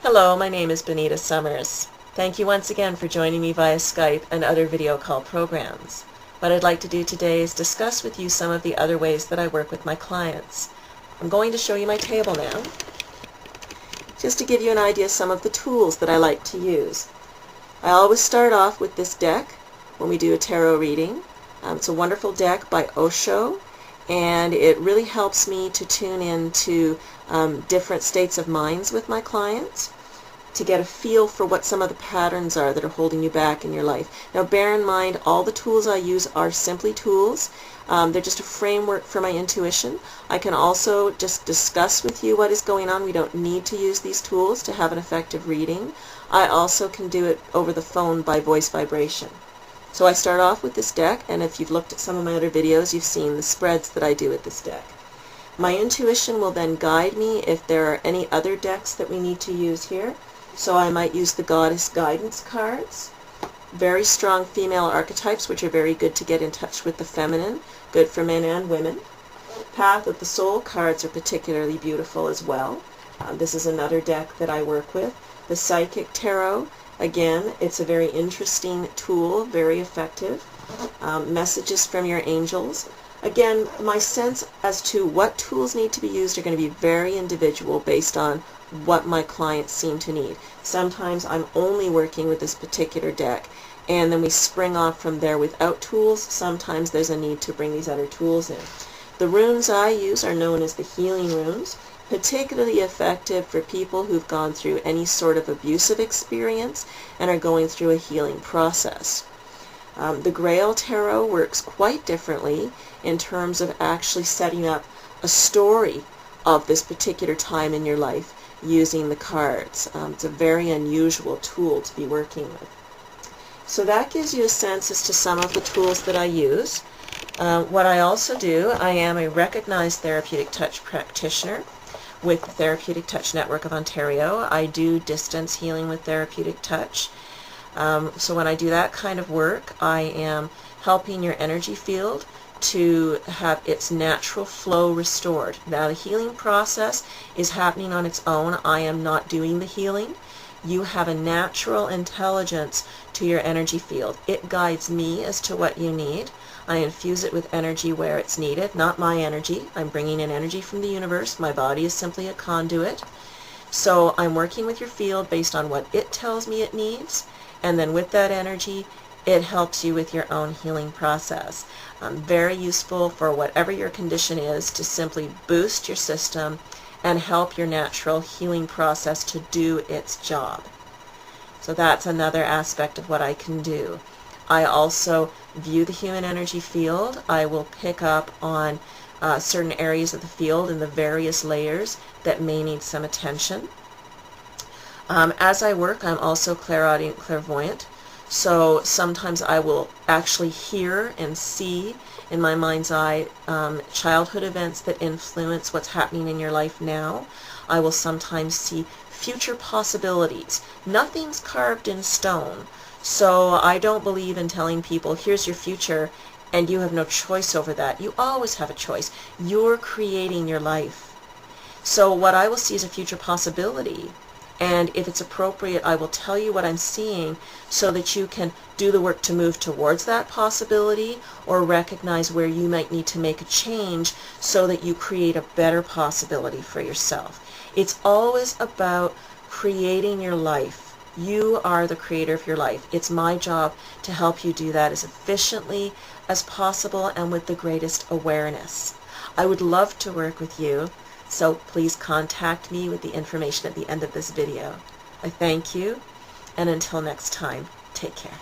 Hello, my name is Bonita Summers. Thank you once again for joining me via Skype and other video call programs. What I'd like to do today is discuss with you some of the other ways that I work with my clients. I'm going to show you my table now, just to give you an idea of some of the tools that I like to use. I always start off with this deck when we do a tarot reading. It's a wonderful deck by Osho, and it really helps me to tune into different states of minds with my clients, to get a feel for what some of the patterns are that are holding you back in your life. Now bear in mind, all the tools I use are simply tools. They're just a framework for my intuition. I can also just discuss with you what is going on. We don't need to use these tools to have an effective reading. I also can do it over the phone by voice vibration. So I start off with this deck, and if you've looked at some of my other videos, you've seen the spreads that I do with this deck. My intuition will then guide me if there are any other decks that we need to use here. So I might use the Goddess Guidance cards, very strong female archetypes which are very good to get in touch with the feminine, good for men and women. Path of the Soul cards are particularly beautiful as well. This is another deck that I work with. The Psychic Tarot, again, it's a very interesting tool, very effective. Messages from your angels. Again, my sense as to what tools need to be used are going to be very individual based on what my clients seem to need. Sometimes I'm only working with this particular deck, and then we spring off from there without tools. Sometimes there's a need to bring these other tools in. The runes I use are known as the healing runes, particularly effective for people who've gone through any sort of abusive experience and are going through a healing process. The Grail Tarot works quite differently in terms of actually setting up a story of this particular time in your life using the cards. It's a very unusual tool to be working with. So that gives you a sense as to some of the tools that I use. What I also do, I am a recognized therapeutic touch practitioner with the Therapeutic Touch Network of Ontario. I do distance healing with therapeutic touch. So when I do that kind of work, I am helping your energy field to have its natural flow restored. Now the healing process is happening on its own. I am not doing the healing. You have a natural intelligence to your energy field. It guides me as to what you need. I infuse it with energy where it's needed, not my energy. I'm bringing in energy from the universe. My body is simply a conduit. So I'm working with your field based on what it tells me it needs, and then with that energy, it helps you with your own healing process. Very useful for whatever your condition is, to simply boost your system and help your natural healing process to do its job. So that's another aspect of what I can do. I also view the human energy field. I will pick up on certain areas of the field in the various layers that may need some attention. As I work, I'm also clairaudient, clairvoyant. So sometimes I will actually hear and see in my mind's eye childhood events that influence what's happening in your life now. I will sometimes see future possibilities. Nothing's carved in stone. So I don't believe in telling people, here's your future, and you have no choice over that. You always have a choice. You're creating your life. So what I will see is a future possibility. And if it's appropriate, I will tell you what I'm seeing so that you can do the work to move towards that possibility, or recognize where you might need to make a change so that you create a better possibility for yourself. It's always about creating your life. You are the creator of your life. It's my job to help you do that as efficiently as possible and with the greatest awareness. I would love to work with you. So please contact me with the information at the end of this video. I thank you, and until next time, take care.